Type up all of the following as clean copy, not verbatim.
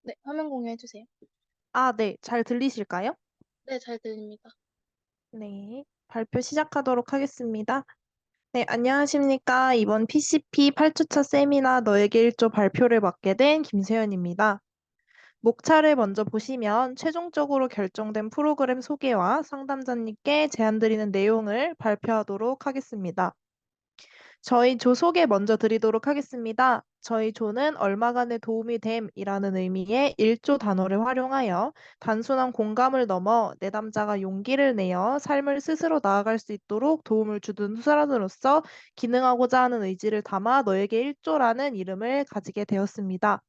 네, 화면 공유해 주세요. 아, 네. 잘 들리실까요? 네, 잘 들립니다. 네. 발표 시작하도록 하겠습니다. 네, 안녕하십니까. 이번 PCP 8주차 세미나 너에게 1조 발표를 맡게 된 김세연입니다. 목차를 먼저 보시면 최종적으로 결정된 프로그램 소개와 상담자님께 제안드리는 내용을 발표하도록 하겠습니다. 저희 조 소개 먼저 드리도록 하겠습니다. 저희 조는 얼마간의 도움이 됨이라는 의미의 1조 단어를 활용하여 단순한 공감을 넘어 내담자가 용기를 내어 삶을 스스로 나아갈 수 있도록 도움을 주는 수단으로서 기능하고자 하는 의지를 담아 너에게 1조라는 이름을 가지게 되었습니다.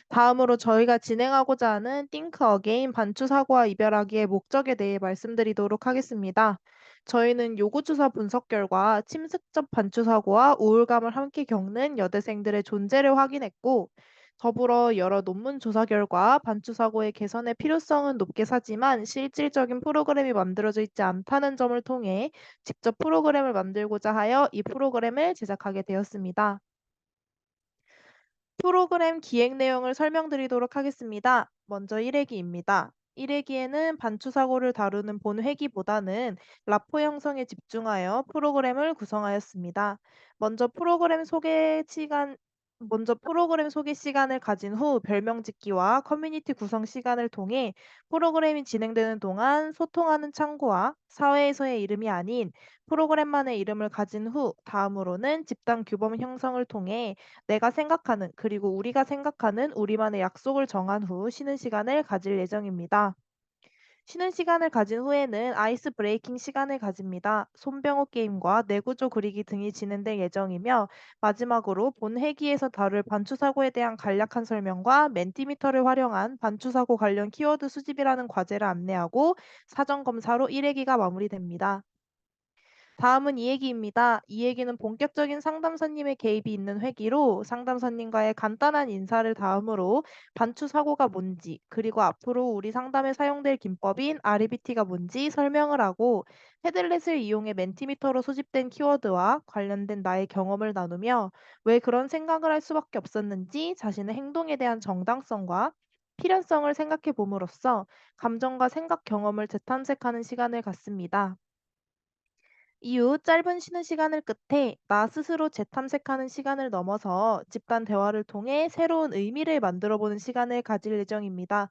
다음으로 저희가 진행하고자 하는 Think Again 반추 사고와 이별하기의 목적에 대해 말씀드리도록 하겠습니다. 저희는 요구주사 분석 결과 침습적 반추 사고와 우울감을 함께 겪는 여대생들의 존재를 확인했고, 더불어 여러 논문 조사 결과 반추 사고의 개선의 필요성은 높게 사지만 실질적인 프로그램이 만들어져 있지 않다는 점을 통해 직접 프로그램을 만들고자 하여 이 프로그램을 제작하게 되었습니다. 프로그램 기획 내용을 설명드리도록 하겠습니다. 먼저 1회기입니다. 1회기에는 반추 사고를 다루는 본 회기보다는 라포 형성에 집중하여 프로그램을 구성하였습니다. 먼저 프로그램 소개 시간 먼저 프로그램 소개 시간을 가진 후 별명 짓기와 커뮤니티 구성 시간을 통해 프로그램이 진행되는 동안 소통하는 창구와 사회에서의 이름이 아닌 프로그램만의 이름을 가진 후 다음으로는 집단 규범 형성을 통해 내가 생각하는 그리고 우리가 생각하는 우리만의 약속을 정한 후 쉬는 시간을 가질 예정입니다. 쉬는 시간을 가진 후에는 아이스 브레이킹 시간을 가집니다. 손병호 게임과 내구조 그리기 등이 진행될 예정이며 마지막으로 본 회기에서 다룰 반추사고에 대한 간략한 설명과 멘티미터를 활용한 반추사고 관련 키워드 수집이라는 과제를 안내하고 사전 검사로 1회기가 마무리됩니다. 다음은 이 얘기입니다. 이 얘기는 본격적인 상담사님의 개입이 있는 회기로 상담사님과의 간단한 인사를 다음으로 반추 사고가 뭔지, 그리고 앞으로 우리 상담에 사용될 기법인 REBT가 뭔지 설명을 하고 헤들렛을 이용해 멘티미터로 소집된 키워드와 관련된 나의 경험을 나누며 왜 그런 생각을 할 수밖에 없었는지 자신의 행동에 대한 정당성과 필연성을 생각해 봄으로써 감정과 생각 경험을 재탐색하는 시간을 갖습니다. 이후 짧은 쉬는 시간을 끝에 나 스스로 재탐색하는 시간을 넘어서 집단 대화를 통해 새로운 의미를 만들어 보는 시간을 가질 예정입니다.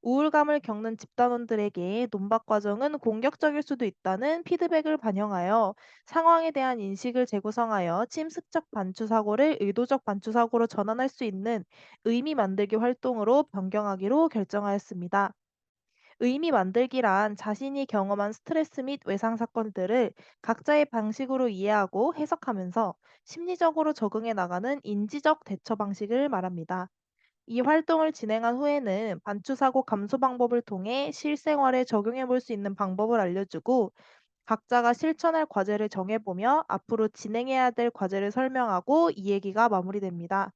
우울감을 겪는 집단원들에게 논박 과정은 공격적일 수도 있다는 피드백을 반영하여 상황에 대한 인식을 재구성하여 침습적 반추 사고를 의도적 반추 사고로 전환할 수 있는 의미 만들기 활동으로 변경하기로 결정하였습니다. 의미 만들기란 자신이 경험한 스트레스 및 외상 사건들을 각자의 방식으로 이해하고 해석하면서 심리적으로 적응해 나가는 인지적 대처 방식을 말합니다. 이 활동을 진행한 후에는 반추사고 감소 방법을 통해 실생활에 적용해 볼 수 있는 방법을 알려주고 각자가 실천할 과제를 정해보며 앞으로 진행해야 될 과제를 설명하고 이 얘기가 마무리됩니다.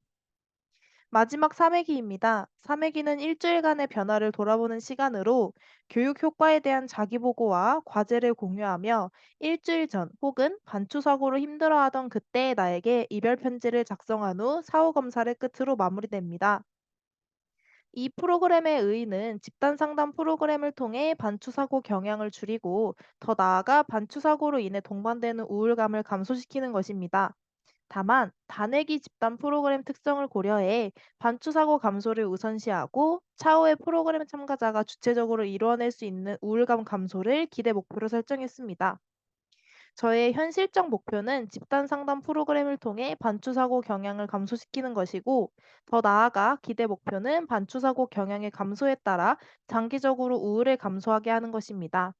마지막 3회기입니다. 3회기는 일주일간의 변화를 돌아보는 시간으로 교육 효과에 대한 자기보고와 과제를 공유하며 일주일 전 혹은 반추 사고로 힘들어하던 그때의 나에게 이별 편지를 작성한 후 사후 검사를 끝으로 마무리됩니다. 이 프로그램의 의의는 집단 상담 프로그램을 통해 반추 사고 경향을 줄이고 더 나아가 반추 사고로 인해 동반되는 우울감을 감소시키는 것입니다. 다만 단회기 집단 프로그램 특성을 고려해 반추사고 감소를 우선시하고 차후의 프로그램 참가자가 주체적으로 이루어낼 수 있는 우울감 감소를 기대 목표로 설정했습니다. 저의 현실적 목표는 집단 상담 프로그램을 통해 반추사고 경향을 감소시키는 것이고, 더 나아가 기대 목표는 반추사고 경향의 감소에 따라 장기적으로 우울을 감소하게 하는 것입니다.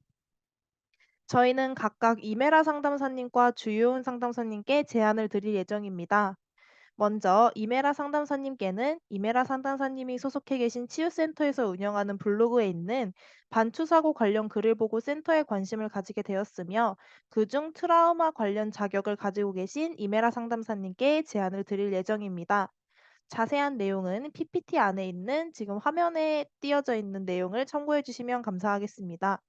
저희는 각각 이메라 상담사님과 주요은 상담사님께 제안을 드릴 예정입니다. 먼저 이메라 상담사님께는 이메라 상담사님이 소속해 계신 치유센터에서 운영하는 블로그에 있는 반추사고 관련 글을 보고 센터에 관심을 가지게 되었으며 그중 트라우마 관련 자격을 가지고 계신 이메라 상담사님께 제안을 드릴 예정입니다. 자세한 내용은 PPT 안에 있는 지금 화면에 띄어져 있는 내용을 참고해 주시면 감사하겠습니다.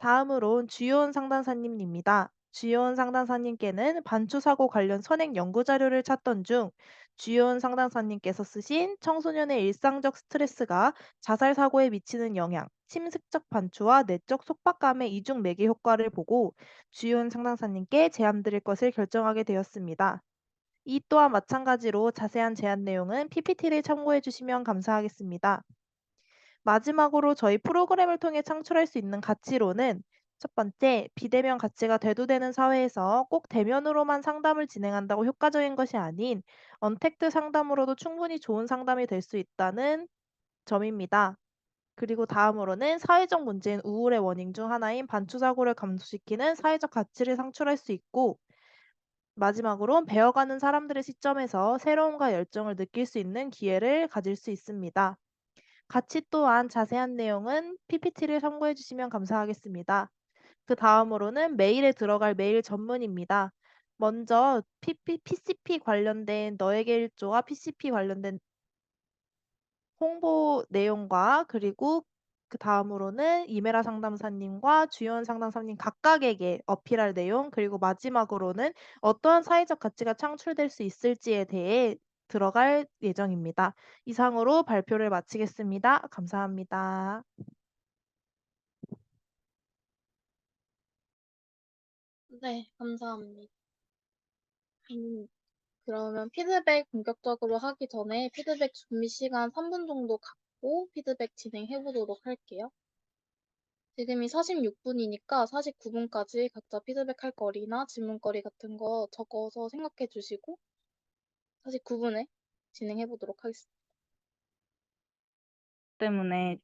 다음으론 주요원 상담사님입니다. 주요원 상담사님께는 반추사고 관련 선행 연구 자료를 찾던 중 주요은 상담사님께서 쓰신 청소년의 일상적 스트레스가 자살 사고에 미치는 영향, 심색적 반추와 내적 속박감의 이중 매개 효과를 보고 주요은 상담사님께 제안 드릴 것을 결정하게 되었습니다. 이 또한 마찬가지로 자세한 제안 내용은 PPT를 참고해 주시면 감사하겠습니다. 마지막으로 저희 프로그램을 통해 창출할 수 있는 가치로는 첫 번째, 비대면 가치가 대두되는 사회에서 꼭 대면으로만 상담을 진행한다고 효과적인 것이 아닌 언택트 상담으로도 충분히 좋은 상담이 될 수 있다는 점입니다. 그리고 다음으로는 사회적 문제인 우울의 원인 중 하나인 반추사고를 감소시키는 사회적 가치를 상출할 수 있고 마지막으로 배워가는 사람들의 시점에서 새로움과 열정을 느낄 수 있는 기회를 가질 수 있습니다. 가치 또한 자세한 내용은 PPT를 참고해 주시면 감사하겠습니다. 그 다음으로는 메일에 들어갈 메일 전문입니다. 먼저 PCP 관련된 너에게 1조와 PCP 관련된 홍보 내용과 그리고 그 다음으로는 이메라 상담사님과 주요원 상담사님 각각에게 어필할 내용 그리고 마지막으로는 어떠한 사회적 가치가 창출될 수 있을지에 대해 들어갈 예정입니다. 이상으로 발표를 마치겠습니다. 감사합니다. 네, 감사합니다. 음, 그러면 피드백 본격적으로 하기 전에 피드백 준비 시간 3분 정도 갖고 피드백 진행해 보도록 할게요. 지금이 46분이니까 49분까지 각자 피드백할 거리나 질문거리 같은 거 적어서 생각해 주시고 49분에 진행해 보도록 하겠습니다. 때문에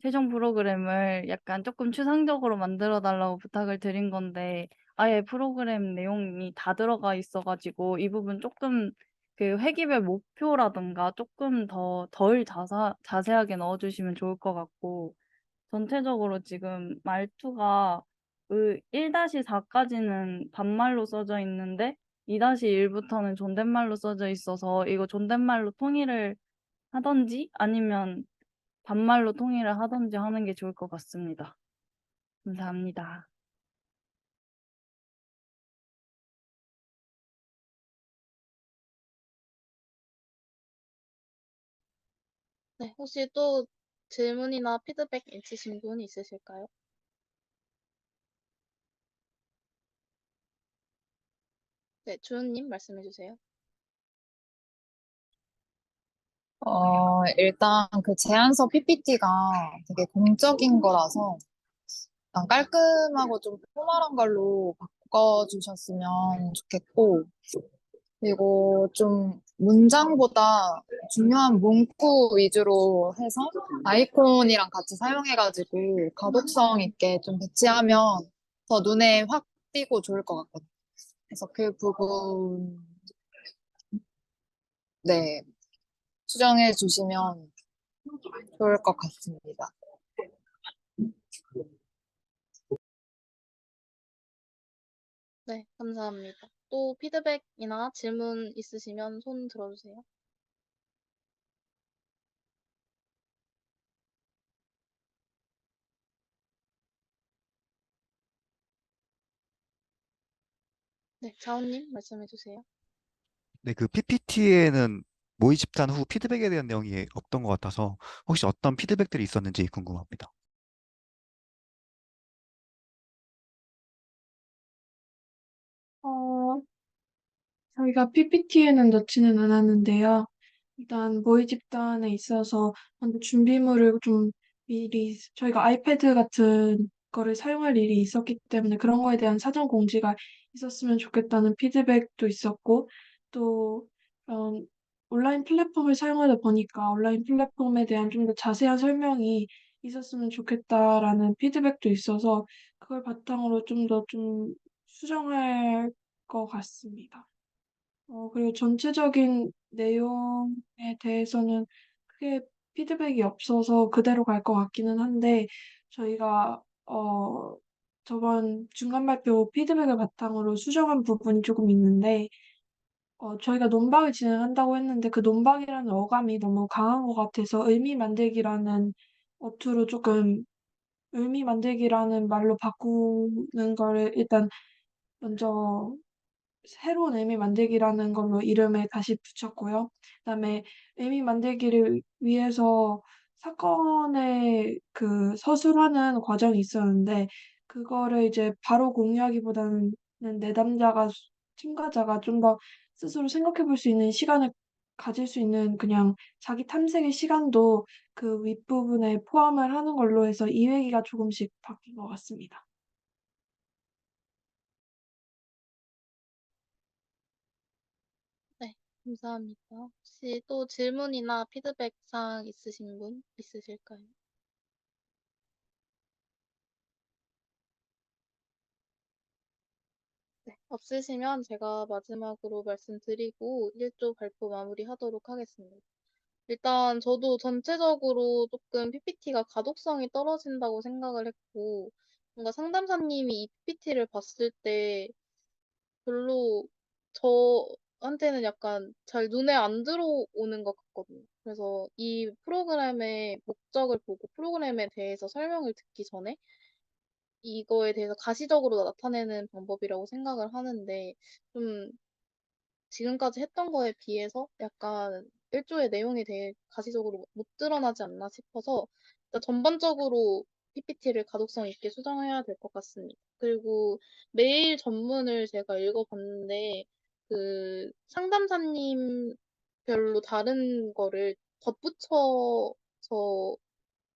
최종 프로그램을 약간 조금 추상적으로 만들어 달라고 부탁을 드린 건데 아예 프로그램 내용이 다 들어가 있어가지고 이 부분 조금 그 회기별 목표라든가 조금 덜 자세하게 넣어주시면 좋을 것 같고 전체적으로 지금 말투가 1-4까지는 반말로 써져 있는데 2-1부터는 존댓말로 써져 있어서 이거 존댓말로 통일을 하던지 아니면 반말로 통일을 하든지 하는 게 좋을 것 같습니다. 감사합니다. 네, 혹시 또 질문이나 피드백 있으신 분 있으실까요? 네, 주은님 말씀해 주세요. 일단 그 제안서 PPT가 되게 공적인 거라서 일단 깔끔하고 좀 포멀한 걸로 바꿔주셨으면 좋겠고, 그리고 좀 문장보다 중요한 문구 위주로 해서 아이콘이랑 같이 사용해가지고 가독성 있게 좀 배치하면 더 눈에 확 띄고 좋을 것 같거든요. 그래서 그 부분, 네, 수정해 주시면 좋을 것 같습니다. 네, 감사합니다. 또 피드백이나 질문 있으시면 손 들어주세요. 네, 자원님 말씀해 주세요. 네, 그 PPT에는 모의 집단 후 피드백에 대한 내용이 없던 것 같아서 혹시 어떤 피드백들이 있었는지 궁금합니다. 어, 저희가 PPT에는 넣지는 않았는데요. 일단 모의 집단에 있어서 먼저 준비물을 좀 미리 저희가 아이패드 같은 거를 사용할 일이 있었기 때문에 그런 거에 대한 사전 공지가 있었으면 좋겠다는 피드백도 있었고 또 그런 온라인 플랫폼을 사용하다 보니까 온라인 플랫폼에 대한 좀 더 자세한 설명이 있었으면 좋겠다라는 피드백도 있어서 그걸 바탕으로 좀 더 좀 수정할 것 같습니다. 그리고 전체적인 내용에 대해서는 크게 피드백이 없어서 그대로 갈 것 같기는 한데, 저희가, 저번 중간 발표 피드백을 바탕으로 수정한 부분이 조금 있는데, 저희가 논방을 진행한다고 했는데 그 논방이라는 어감이 너무 강한 것 같아서 의미 만들기라는 어투로 조금 의미 만들기라는 말로 바꾸는 거를 일단 먼저 새로운 애미 만들기라는 걸로 이름을 다시 붙였고요. 그다음에 애미 만들기를 위해서 사건의 그 서술하는 과정이 있었는데 그거를 이제 바로 공유하기보다는 내담자가 참가자가 좀 더 스스로 생각해 볼 수 있는 시간을 가질 수 있는 그냥 자기 탐색의 시간도 그 윗부분에 포함을 하는 걸로 해서 이회기가 조금씩 바뀐 것 같습니다. 네, 감사합니다. 혹시 또 질문이나 피드백 사항 있으신 분 있으실까요? 네, 없으시면 제가 마지막으로 말씀드리고 1조 발표 마무리하도록 하겠습니다. 일단 저도 전체적으로 조금 PPT가 가독성이 떨어진다고 생각을 했고, 뭔가 상담사님이 이 PPT를 봤을 때 별로 저한테는 약간 잘 눈에 안 들어오는 것 같거든요. 그래서 이 프로그램의 목적을 보고 프로그램에 대해서 설명을 듣기 전에 이거에 대해서 가시적으로 나타내는 방법이라고 생각을 하는데, 좀 지금까지 했던 거에 비해서 약간 일조의 내용에 대해 가시적으로 못 드러나지 않나 싶어서 일단 전반적으로 PPT를 가독성 있게 수정해야 될 것 같습니다. 그리고 메일 전문을 제가 읽어봤는데 그 상담사님 별로 다른 거를 덧붙여서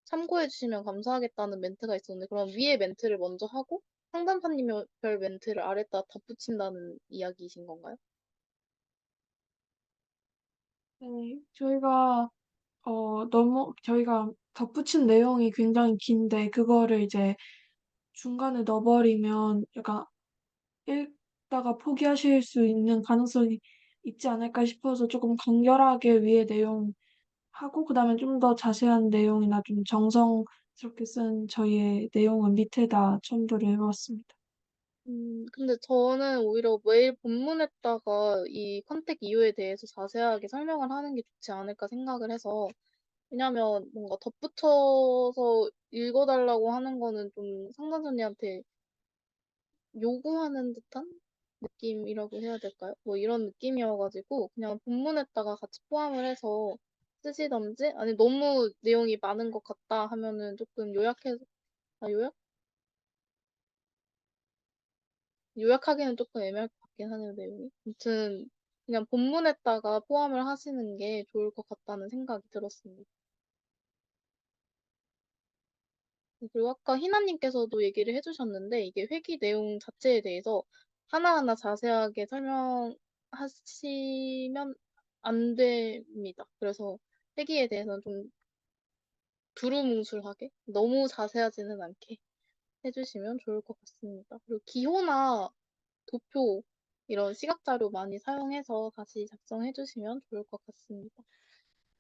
참고해 주시면 감사하겠다는 멘트가 있었는데 그럼 위에 멘트를 먼저 하고 상담사님 별 멘트를 아래다 덧붙인다는 이야기이신 건가요? 네, 저희가 덧붙인 내용이 굉장히 긴데, 그거를 이제 중간에 넣어버리면 약간 읽다가 포기하실 수 있는 가능성이 있지 않을까 싶어서 조금 간결하게 위에 내용 하고, 그 다음에 좀 더 자세한 내용이나 좀 정성스럽게 쓴 저희의 내용은 밑에다 첨부를 해봤습니다. 근데 저는 오히려 메일 본문에다가 이 컨택 이유에 대해서 자세하게 설명을 하는 게 좋지 않을까 생각을 해서, 왜냐면 뭔가 덧붙여서 읽어달라고 하는 거는 좀 상담자님한테 요구하는 듯한 느낌이라고 해야 될까요? 뭐 이런 느낌이어가지고 그냥 본문에다가 같이 포함을 해서 쓰시던지, 아니 너무 내용이 많은 것 같다 하면은 조금 요약해서, 요약? 요약하기는 조금 애매할 것 같긴 하네요, 내용이. 아무튼 그냥 본문에다가 포함을 하시는 게 좋을 것 같다는 생각이 들었습니다. 그리고 아까 희나님께서도 얘기를 해주셨는데 이게 회기 내용 자체에 대해서 하나하나 자세하게 설명하시면 안 됩니다. 그래서 회기에 대해서는 좀 두루뭉술하게 너무 자세하지는 않게 해주시면 좋을 것 같습니다. 그리고 기호나 도표 이런 시각 자료 많이 사용해서 다시 작성해 주시면 좋을 것 같습니다.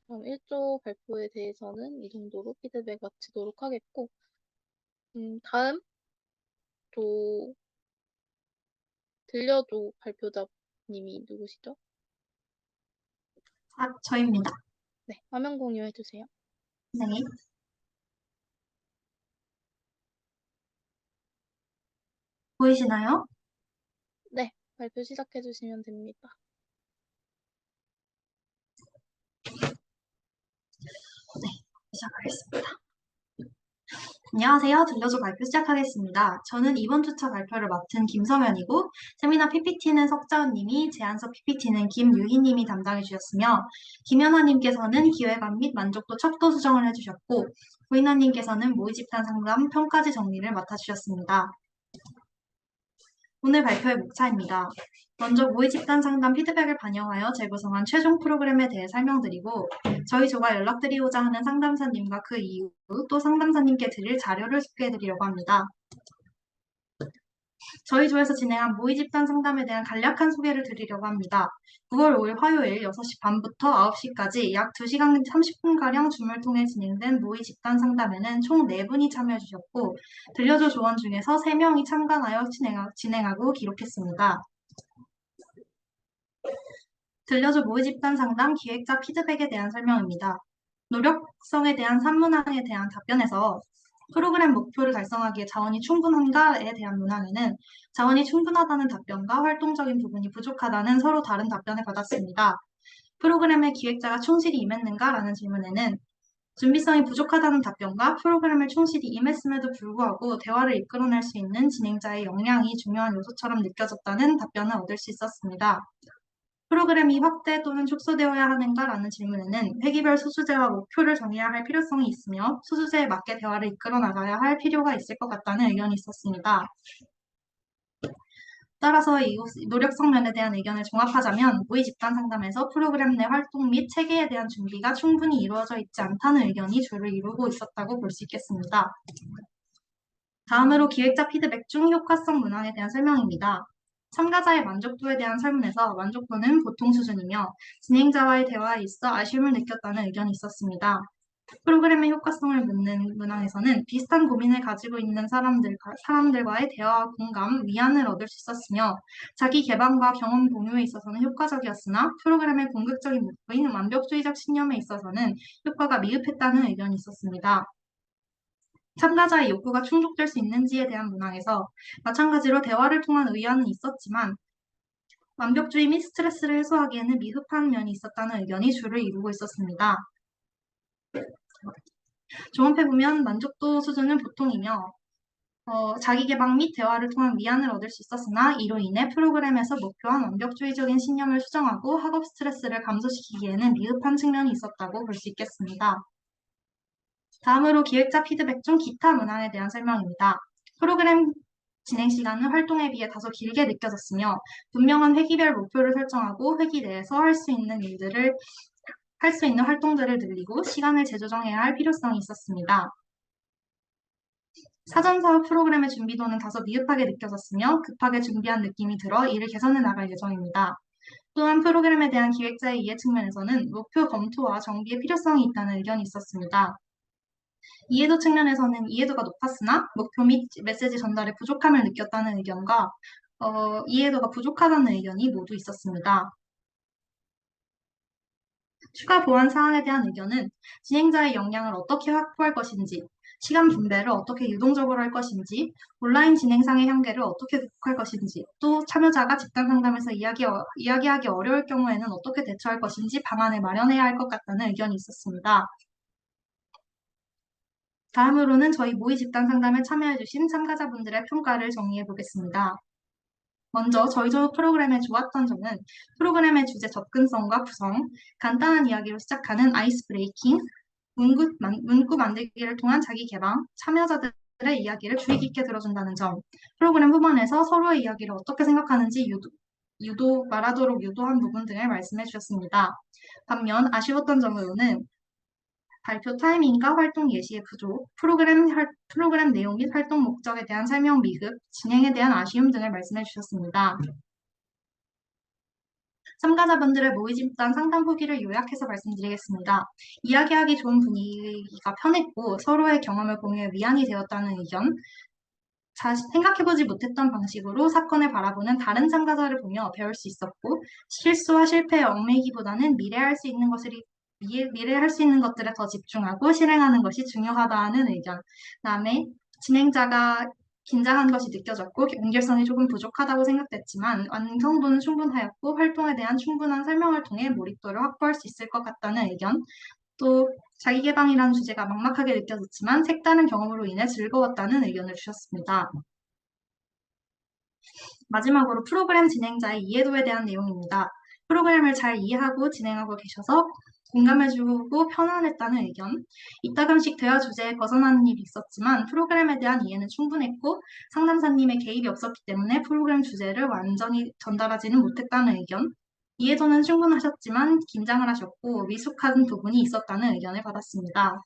그럼 1조 발표에 대해서는 이 정도로 피드백 마치도록 하겠고, 다음 조 들려줘 발표자님이 누구시죠? 저입니다. 네, 화면 공유해 주세요. 네. 보이시나요? 네, 발표 시작해 주시면 됩니다. 시작하겠습니다. 안녕하세요. 들려줘 발표 시작하겠습니다. 저는 이번 주차 발표를 맡은 김서면이고, 세미나 PPT는 석자은님이, 제안서 PPT는 김유희님이 담당해 주셨으며, 김연아님께서는 기획안 및 만족도 척도 수정을 해주셨고, 구인아님께서는 모의 집단 상담 평가지 정리를 맡아주셨습니다. 오늘 발표의 목차입니다. 먼저 모의 집단 상담 피드백을 반영하여 재구성한 최종 프로그램에 대해 설명드리고 저희 조가 연락드리고자 하는 상담사님과 그 이후 또 상담사님께 드릴 자료를 소개해드리려고 합니다. 저희 조에서 진행한 모의 집단 상담에 대한 간략한 소개를 드리려고 합니다. 9월 5일 화요일 6시 반부터 9시까지 약 2시간 30분가량 줌을 통해 진행된 모의 집단 상담에는 총 4분이 참여해 주셨고 들려줘 조원 중에서 3명이 참관하여 진행하고 기록했습니다. 들려줘 모의 집단 상담 기획자 피드백에 대한 설명입니다. 노력성에 대한 산문항에 대한 답변에서 프로그램 목표를 달성하기에 자원이 충분한가에 대한 문항에는 자원이 충분하다는 답변과 활동적인 부분이 부족하다는 서로 다른 답변을 받았습니다. 프로그램의 기획자가 충실히 임했는가라는 질문에는 준비성이 부족하다는 답변과 프로그램을 충실히 임했음에도 불구하고 대화를 이끌어낼 수 있는 진행자의 역량이 중요한 요소처럼 느껴졌다는 답변을 얻을 수 있었습니다. 프로그램이 확대 또는 축소되어야 하는가라는 질문에는 회기별 소수제와 목표를 정해야 할 필요성이 있으며 소수제에 맞게 대화를 이끌어 나가야 할 필요가 있을 것 같다는 의견이 있었습니다. 따라서 이 노력성 면에 대한 의견을 종합하자면 모의 집단 상담에서 프로그램 내 활동 및 체계에 대한 준비가 충분히 이루어져 있지 않다는 의견이 주를 이루고 있었다고 볼 수 있겠습니다. 다음으로 기획자 피드백 중 효과성 문항에 대한 설명입니다. 참가자의 만족도에 대한 설문에서 만족도는 보통 수준이며 진행자와의 대화에 있어 아쉬움을 느꼈다는 의견이 있었습니다. 프로그램의 효과성을 묻는 문항에서는 비슷한 고민을 가지고 있는 사람들과의 대화와 공감, 위안을 얻을 수 있었으며 자기 개방과 경험 공유에 있어서는 효과적이었으나 프로그램의 공격적인 목표인 완벽주의적 신념에 있어서는 효과가 미흡했다는 의견이 있었습니다. 참가자의 욕구가 충족될 수 있는지에 대한 문항에서 마찬가지로 대화를 통한 의안은 있었지만 완벽주의 및 스트레스를 해소하기에는 미흡한 면이 있었다는 의견이 주를 이루고 있었습니다. 종합해보면 만족도 수준은 보통이며 자기 개방 및 대화를 통한 위안을 얻을 수 있었으나 이로 인해 프로그램에서 목표한 완벽주의적인 신념을 수정하고 학업 스트레스를 감소시키기에는 미흡한 측면이 있었다고 볼 수 있겠습니다. 다음으로 기획자 피드백 중 기타 문항에 대한 설명입니다. 프로그램 진행 시간은 활동에 비해 다소 길게 느껴졌으며 분명한 회기별 목표를 설정하고 회기 내에서 할 수 있는 활동들을 늘리고 시간을 재조정해야 할 필요성이 있었습니다. 사전 사업 프로그램의 준비도는 다소 미흡하게 느껴졌으며 급하게 준비한 느낌이 들어 이를 개선해 나갈 예정입니다. 또한 프로그램에 대한 기획자의 이해 측면에서는 목표 검토와 정비의 필요성이 있다는 의견이 있었습니다. 이해도 측면에서는 이해도가 높았으나 목표 및 메시지 전달에 부족함을 느꼈다는 의견과 이해도가 부족하다는 의견이 모두 있었습니다. 추가 보완 사항에 대한 의견은 진행자의 역량을 어떻게 확보할 것인지, 시간 분배를 어떻게 유동적으로 할 것인지, 온라인 진행상의 한계를 어떻게 극복할 것인지, 또 참여자가 집단 상담에서 이야기하기 어려울 경우에는 어떻게 대처할 것인지 방안을 마련해야 할 것 같다는 의견이 있었습니다. 다음으로는 저희 모의 집단 상담에 참여해주신 참가자분들의 평가를 정리해 보겠습니다. 먼저 저희 프로그램의 좋았던 점은 프로그램의 주제 접근성과 구성, 간단한 이야기로 시작하는 아이스 브레이킹, 문구 만들기를 통한 자기 개방, 참여자들의 이야기를 주의 깊게 들어준다는 점, 프로그램 후반에서 서로의 이야기를 어떻게 생각하는지 말하도록 유도한 부분 등을 말씀해 주셨습니다. 반면 아쉬웠던 점으로는 발표 타이밍과 활동 예시의 부족, 프로그램 내용 및 활동 목적에 대한 설명 미흡, 진행에 대한 아쉬움 등을 말씀해 주셨습니다. 참가자분들의 모의 집단 상담 후기를 요약해서 말씀드리겠습니다. 이야기하기 좋은 분위기가 편했고 서로의 경험을 공유해 위안이 되었다는 의견, 생각해보지 못했던 방식으로 사건을 바라보는 다른 참가자를 보며 배울 수 있었고 실수와 실패에 얽매이기보다는 미래에 할 수 있는 것들에 더 집중하고 실행하는 것이 중요하다는 의견. 그다음에 진행자가 긴장한 것이 느껴졌고 연결성이 조금 부족하다고 생각됐지만 완성도는 충분하였고 활동에 대한 충분한 설명을 통해 몰입도를 확보할 수 있을 것 같다는 의견. 또 자기개방이라는 주제가 막막하게 느껴졌지만 색다른 경험으로 인해 즐거웠다는 의견을 주셨습니다. 마지막으로 프로그램 진행자의 이해도에 대한 내용입니다. 프로그램을 잘 이해하고 진행하고 계셔서 공감해주고 편안했다는 의견. 이따금씩 대화 주제에 벗어나는 일이 있었지만 프로그램에 대한 이해는 충분했고 상담사님의 개입이 없었기 때문에 프로그램 주제를 완전히 전달하지는 못했다는 의견. 이해도는 충분하셨지만 긴장을 하셨고 미숙한 부분이 있었다는 의견을 받았습니다.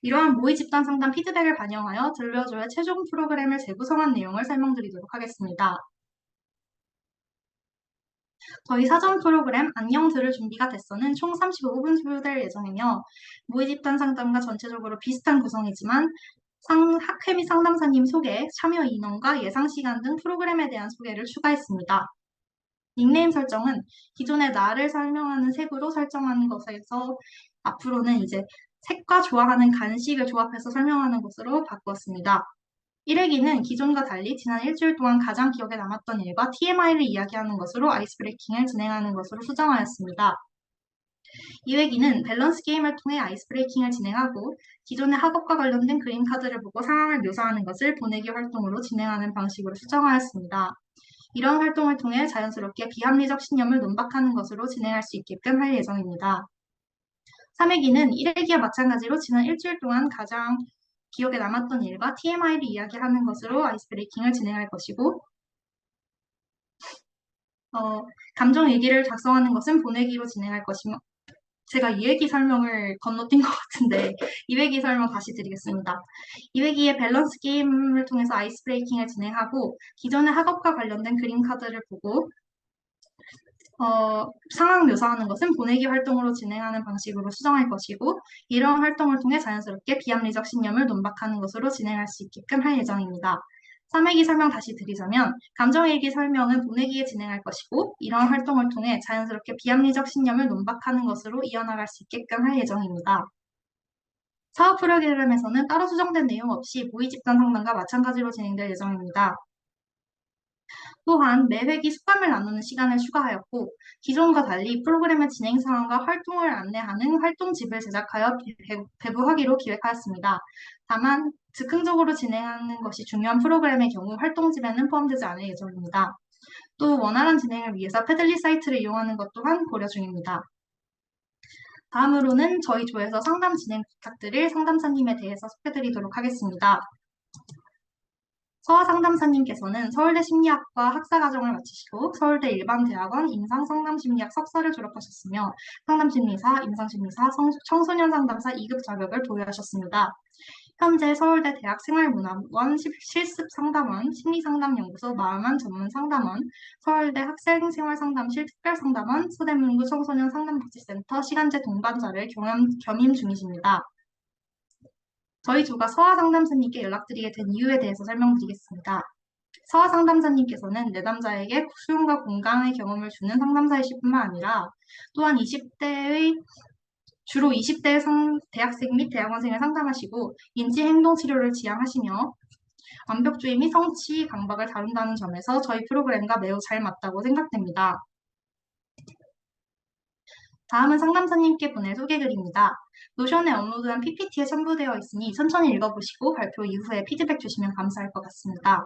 이러한 모의 집단 상담 피드백을 반영하여 들려줘야 최종 프로그램을 재구성한 내용을 설명드리도록 하겠습니다. 저희 사전 프로그램 안녕 들을 준비가 됐어는 총 35분 소요될 예정이며 모의 집단 상담과 전체적으로 비슷한 구성이지만 학회 및 상담사님 소개, 참여 인원과 예상 시간 등 프로그램에 대한 소개를 추가했습니다. 닉네임 설정은 기존의 나를 설명하는 색으로 설정한 것에서 앞으로는 이제 색과 좋아하는 간식을 조합해서 설명하는 것으로 바꾸었습니다. 1회기는 기존과 달리 지난 일주일 동안 가장 기억에 남았던 일과 TMI를 이야기하는 것으로 아이스 브레이킹을 진행하는 것으로 수정하였습니다. 2회기는 밸런스 게임을 통해 아이스 브레이킹을 진행하고 기존의 학업과 관련된 그림 카드를 보고 상황을 묘사하는 것을 보내기 활동으로 진행하는 방식으로 수정하였습니다. 이런 활동을 통해 자연스럽게 비합리적 신념을 논박하는 것으로 진행할 수 있게끔 할 예정입니다. 3회기는 1회기와 마찬가지로 지난 일주일 동안 가장 기억에 남았던 일과 TMI를 이야기하는 것으로 아이스 브레이킹을 진행할 것이고 감정 일기를 작성하는 것은 보내기로 진행할 것이며 제가 2회기 설명을 건너뛴 것 같은데 2회기 설명 다시 드리겠습니다. 2회기의 밸런스 게임을 통해서 아이스 브레이킹을 진행하고 기존의 학업과 관련된 그림 카드를 보고 상황 묘사하는 것은 보내기 활동으로 진행하는 방식으로 수정할 것이고 이러한 활동을 통해 자연스럽게 비합리적 신념을 논박하는 것으로 진행할 수 있게끔 할 예정입니다. 3회기 설명 다시 드리자면 감정일기 설명은 보내기에 진행할 것이고 이러한 활동을 통해 자연스럽게 비합리적 신념을 논박하는 것으로 이어나갈 수 있게끔 할 예정입니다. 사업 프로그램에서는 따로 수정된 내용 없이 모의 집단 상담과 마찬가지로 진행될 예정입니다. 또한 매 회기 숙감을 나누는 시간을 추가하였고 기존과 달리 프로그램의 진행 상황과 활동을 안내하는 활동집을 제작하여 배부하기로 기획하였습니다. 다만 즉흥적으로 진행하는 것이 중요한 프로그램의 경우 활동집에는 포함되지 않을 예정입니다. 또 원활한 진행을 위해서 패들리 사이트를 이용하는 것 또한 고려 중입니다. 다음으로는 저희 조에서 상담 진행 부탁드릴 상담사님에 대해서 소개드리도록 하겠습니다. 서화 상담사님께서는 서울대 심리학과 학사과정을 마치시고 서울대 일반대학원 임상상담심리학 석사를 졸업하셨으며 상담심리사, 임상심리사, 청소년 상담사 2급 자격을 보유하셨습니다. 현재 서울대 대학생활문화원 실습상담원, 심리상담연구소 마음한 전문상담원, 서울대 학생생활상담실 특별상담원, 서대문구 청소년 상담복지센터 시간제 동반자를 겸임 중이십니다. 저희 조가 서화 상담사님께 연락드리게 된 이유에 대해서 설명드리겠습니다. 서화 상담사님께서는 내담자에게 수용과 공감의 경험을 주는 상담사이실 뿐만 아니라 또한 주로 20대 대학생 및 대학원생을 상담하시고 인지행동치료를 지향하시며 완벽주의 및 성취 강박을 다룬다는 점에서 저희 프로그램과 매우 잘 맞다고 생각됩니다. 다음은 상담사님께 보낼 소개글입니다. 노션에 업로드한 PPT에 첨부되어 있으니 천천히 읽어보시고 발표 이후에 피드백 주시면 감사할 것 같습니다.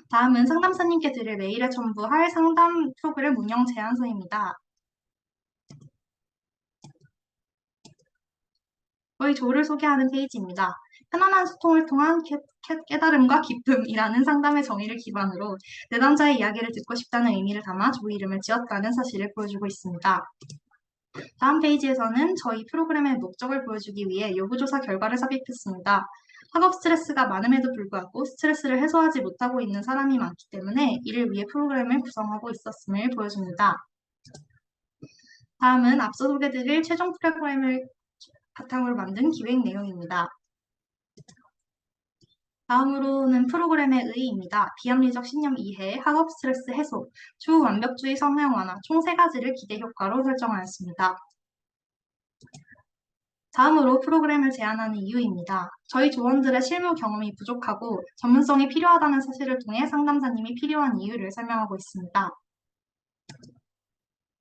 다음은 상담사님께 드릴 메일에 첨부할 상담 프로그램 운영 제안서입니다. 저희 조를 소개하는 페이지입니다. 편안한 소통을 통한 깨달음과 기쁨이라는 상담의 정의를 기반으로 내담자의 이야기를 듣고 싶다는 의미를 담아 조 이름을 지었다는 사실을 보여주고 있습니다. 다음 페이지에서는 저희 프로그램의 목적을 보여주기 위해 요구조사 결과를 삽입했습니다. 학업 스트레스가 많음에도 불구하고 스트레스를 해소하지 못하고 있는 사람이 많기 때문에 이를 위해 프로그램을 구성하고 있었음을 보여줍니다. 다음은 앞서 소개드릴 최종 프로그램을 바탕으로 만든 기획 내용입니다. 다음으로는 프로그램의 의의입니다. 비합리적 신념 이해, 학업 스트레스 해소, 추후 완벽주의 성향 완화 총 3가지를 기대 효과로 설정하였습니다. 다음으로 프로그램을 제안하는 이유입니다. 저희 조원들의 실무 경험이 부족하고 전문성이 필요하다는 사실을 통해 상담사님이 필요한 이유를 설명하고 있습니다.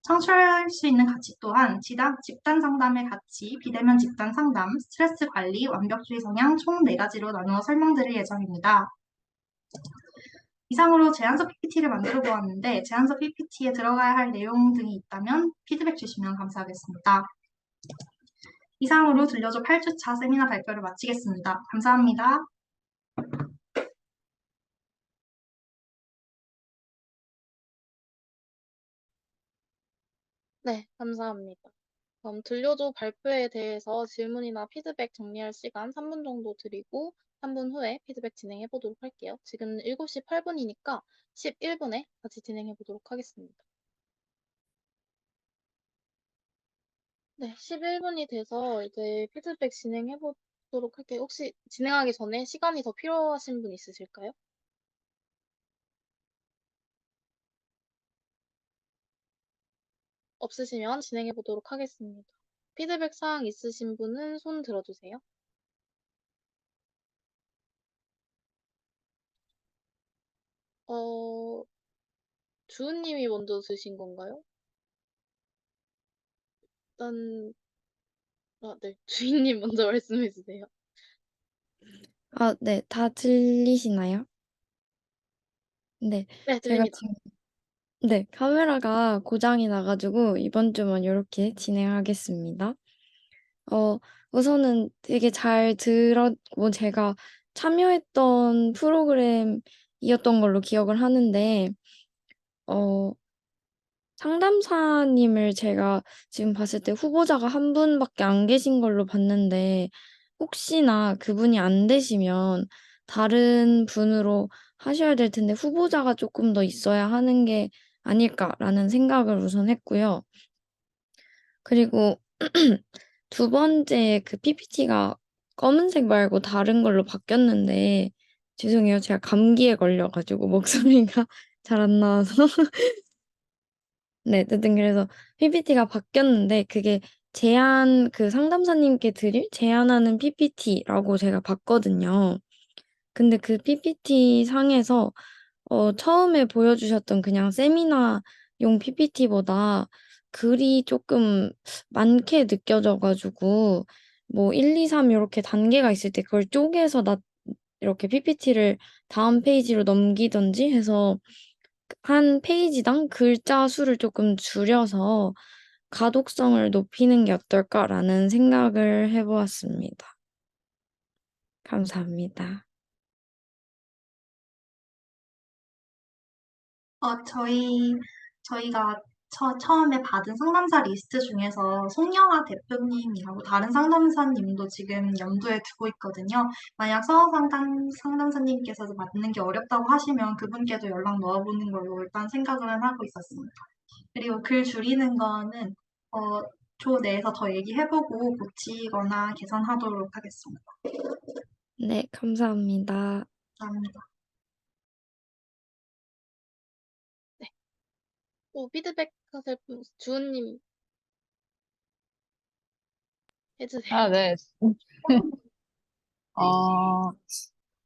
창출할 수 있는 가치 또한 집단 상담의 가치, 비대면 집단 상담, 스트레스 관리, 완벽주의 성향 총 4가지로 나누어 설명드릴 예정입니다. 이상으로 제안서 PPT를 만들어 보았는데 제안서 PPT에 들어가야 할 내용 등이 있다면 피드백 주시면 감사하겠습니다. 이상으로 들려줘 8주차 세미나 발표를 마치겠습니다. 감사합니다. 네, 감사합니다. 그럼 들려줘 발표에 대해서 질문이나 피드백 정리할 시간 3분 정도 드리고 3분 후에 피드백 진행해 보도록 할게요. 지금 7시 8분이니까 11분에 같이 진행해 보도록 하겠습니다. 네, 11분이 돼서 이제 피드백 진행해 보도록 할게요. 혹시 진행하기 전에 시간이 더 필요하신 분 있으실까요? 없으시면 진행해 보도록 하겠습니다. 피드백 사항 있으신 분은 손 들어주세요. 주은님이 먼저 드신 건가요? 일단, 네. 주인님 먼저 말씀해 주세요. 네. 다 들리시나요? 네. 네, 제가 들립니다. 지금 네. 카메라가 고장이 나 가지고 이번 주만 요렇게 진행하겠습니다. 어 우선은 되게 잘 뭐 제가 참여했던 프로그램이었던 걸로 기억을 하는데 어 상담사님을 제가 지금 봤을 때 후보자가 한 분밖에 안 계신 걸로 봤는데 혹시나 그분이 안 되시면 다른 분으로 하셔야 될 텐데 '후보자가 쪼끔 더 있어야 하는 게 아닐까.'라는 생각을 우선 했고요. 그리고 두 번째 그 PPT가 검은색 말고 다른 걸로 바뀌었는데 죄송해요. 제가 감기에 걸려 가지고 목소리가 잘 안 나와서 네. 어쨌든 그래서 PPT가 바뀌었는데 그게 그 상담사님께 드릴 제안하는 PPT라고 제가 봤거든요. 근데 그 PPT 상에서 처음에 보여주셨던 그냥 세미나용 PPT보다 글이 쪼끔 많게 느껴져 가지고 뭐 1, 2, 3 요렇게 단계가 있을 때 그걸 쪼개서 이렇게 PPT를 다음 페이지로 넘기든지 해서 한 페이지당 글자 수를 쪼끔 줄여서 '가독성을 높이는 게 어떨까.'라는 생각을 해 보았습니다. 감사합니다. 저희가 처음에 받은 상담사 리스트 중에서 송영아 대표님이라고 다른 상담사님도 지금 염두에 두고 있거든요. 만약 상담사님께서도 맞는 게 어렵다고 하시면 그분께도 연락 넣어보는 걸로 일단 생각을 하고 있었습니다. 그리고 글 줄이는 거는 조 내에서 더 얘기해보고 고치거나 개선하도록 하겠습니다. 네. 감사합니다. 감사합니다. 피드백 하실 분, 주은님 해주세요. 아, 네.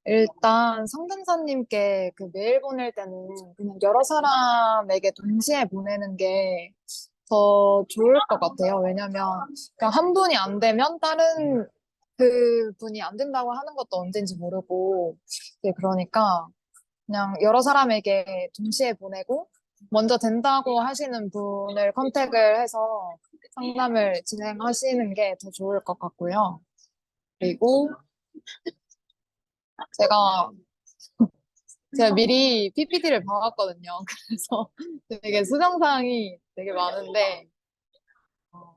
일단 상담사님께 그 메일 보낼 때는 그냥 여러 사람에게 동시에 보내는 게 더 좋을 것 같아요. 왜냐면 그냥 한 분이 안 되면 다른 그 분이 안 된다고 하는 것도 언젠지 모르고 그러니까 그냥 여러 사람에게 동시에 보내고 먼저 된다고 하시는 분을 컨택을 해서 상담을 진행하시는 게 더 좋을 것 같고요. 그리고 제가 미리 PPT를 봐왔거든요. 그래서 되게 수정사항이 되게 많은데, 어,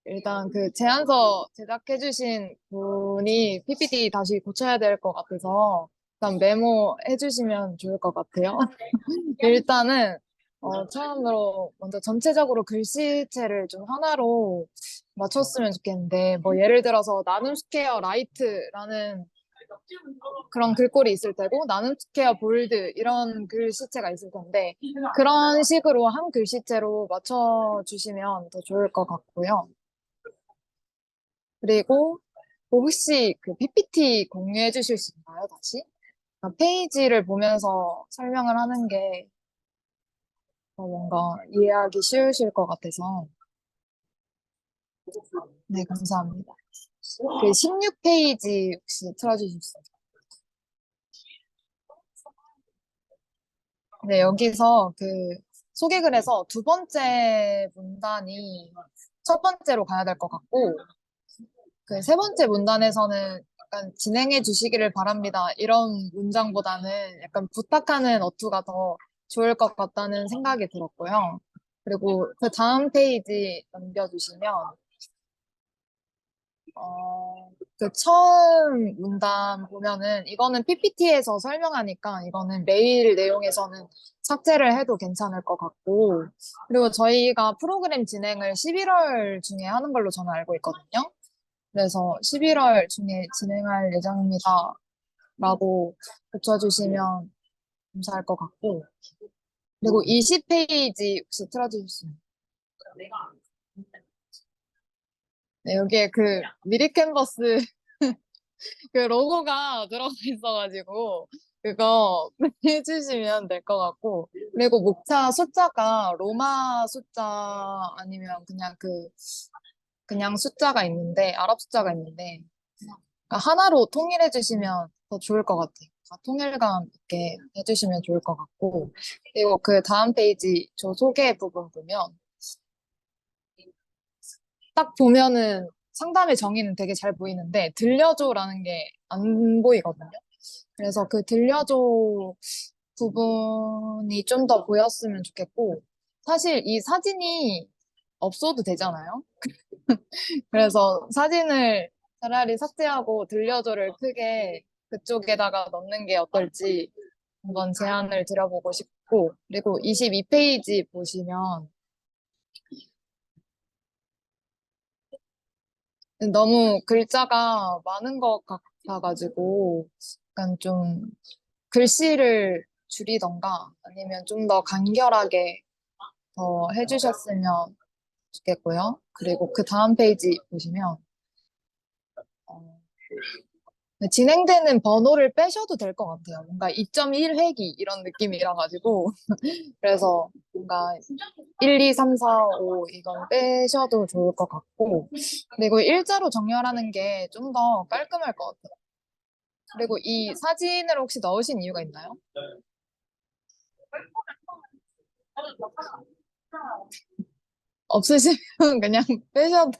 일단 그 제안서 제작해주신 분이 PPT 다시 고쳐야 될 것 같아서, 일단 메모해주시면 좋을 것 같아요. 일단은, 처음으로 먼저 전체적으로 글씨체를 좀 하나로 맞췄으면 좋겠는데, 뭐 예를 들어서 나눔 스퀘어 라이트라는 그런 글꼴이 있을 테고 나눔 스퀘어 볼드 이런 글씨체가 있을 텐데 그런 식으로 한 글씨체로 맞춰주시면 더 좋을 것 같고요. 그리고 혹시 그 PPT 공유해 주실 수 있나요, 다시? 페이지를 보면서 설명을 하는 게 뭔가 이해하기 쉬우실 것 같아서. 네, 감사합니다. 그 16페이지 혹시 틀어주실 수 있나요? 네, 여기서 그 소개글에서 두 번째 문단이 첫 번째로 가야 될 것 같고, 그 세 번째 문단에서는 약간 진행해 주시기를 바랍니다. 이런 문장보다는 약간 부탁하는 어투가 더 좋을 것 같다는 생각이 들었고요. 그리고 그 다음 페이지 넘겨주시면, 그 처음 문단 보면은 이거는 PPT에서 설명하니까 이거는 메일 내용에서는 삭제를 해도 괜찮을 것 같고, 그리고 저희가 프로그램 진행을 11월 중에 하는 걸로 저는 알고 있거든요. 그래서 11월 중에 진행할 예정입니다. 라고 붙여주시면 감사할 것 같고, 그리고 20페이지 혹시 틀어주실 수 있나요? 네, 여기에 그 미리 캔버스 그 로고가 들어가 있어가지고 그거 해주시면 될 것 같고 그리고 목차 숫자가 로마 숫자 아니면 그냥 숫자가 있는데 아랍 숫자가 있는데 그러니까 하나로 통일해 주시면 더 좋을 것 같아요. 통일감 있게 해주시면 좋을 것 같고 그리고 그 다음 페이지 저 소개 부분 보면 딱 보면은 상담의 정의는 되게 잘 보이는데 들려줘라는 게 안 보이거든요. 그래서 그 들려줘 부분이 좀 더 보였으면 좋겠고 사실 이 사진이 없어도 되잖아요. 그래서 사진을 차라리 삭제하고 들려줘를 크게 그쪽에다가 넣는 게 어떨지 한번 제안을 드려보고 싶고 그리고 22페이지 보시면 너무 글자가 많은 것 같아가지고 약간 좀 글씨를 줄이던가 아니면 좀 더 간결하게 더 해주셨으면 좋겠고요. 그리고 그 다음 페이지 보시면 어, 진행되는 번호를 빼셔도 될 것 같아요. 뭔가 2.1회기 이런 느낌이라 가지고 그래서 뭔가 1, 2, 3, 4, 5 이건 빼셔도 좋을 것 같고 그리고 일자로 정렬하는 게 좀 더 깔끔할 것 같아요. 그리고 이 사진을 혹시 넣으신 이유가 있나요? 없으시면 그냥 빼셔도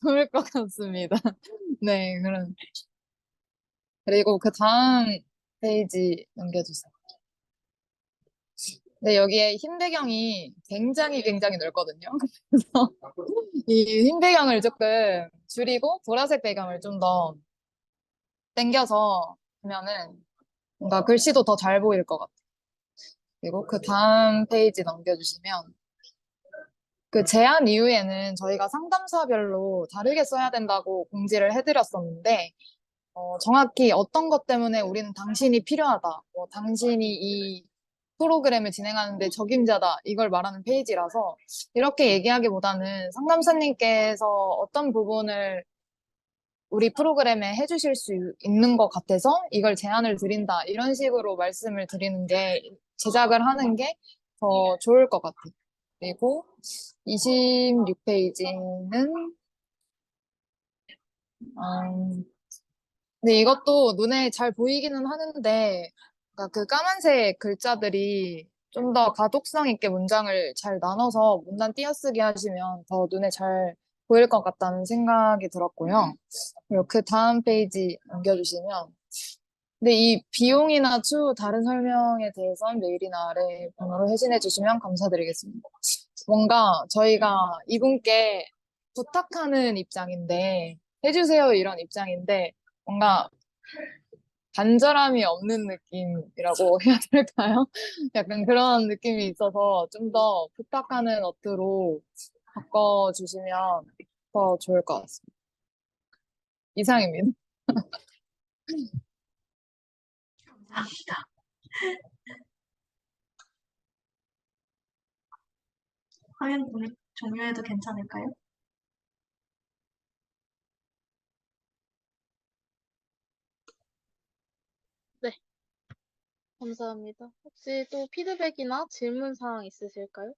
좋을 것 같습니다. 네, 그리고 그 다음 페이지 넘겨주세요. 네, 여기에 흰 배경이 굉장히 넓거든요. 그래서 이 흰 배경을 조금 줄이고 보라색 배경을 좀 더 당겨서 하면은 뭔가 글씨도 더 잘 보일 것 같아요. 그리고 그 다음 페이지 넘겨주시면 그 제안 이후에는 저희가 상담사별로 다르게 써야 된다고 공지를 해드렸었는데 정확히 어떤 것 때문에 우리는 당신이 필요하다, 당신이 이 프로그램을 진행하는데 적임자다, 이걸 말하는 페이지라서 이렇게 얘기하기보다는 상담사님께서 어떤 부분을 우리 프로그램에 해주실 수 있는 것 같아서 이걸 제안을 드린다, 이런 식으로 말씀을 드리는 게 제작을 하는 게 더 좋을 것 같아요. 그리고 26페이지는 근데 이것도 눈에 잘 보이기는 하는데, 그러니까 그 까만색 글자들이 좀 더 가독성 있게 문장을 잘 나눠서 문단 띄어쓰기 하시면 더 눈에 잘 보일 것 같다는 생각이 들었고요. 그리고 그 다음 페이지 넘겨주시면, 근데 이 비용이나 추후 다른 설명에 대해서는 메일이나 아래 번호로 회신해 주시면 감사드리겠습니다. 뭔가 저희가 이분께 부탁하는 입장인데, 해주세요 이런 입장인데, 뭔가 간절함이 없는 느낌이라고 해야 될까요? 약간 그런 느낌이 있어서 좀 더 부탁하는 어투로 바꿔주시면 더 좋을 것 같습니다. 이상입니다. 감사합니다. 화면 종료해도 괜찮을까요? 네, 감사합니다. 혹시 또 피드백이나 질문 사항 있으실까요?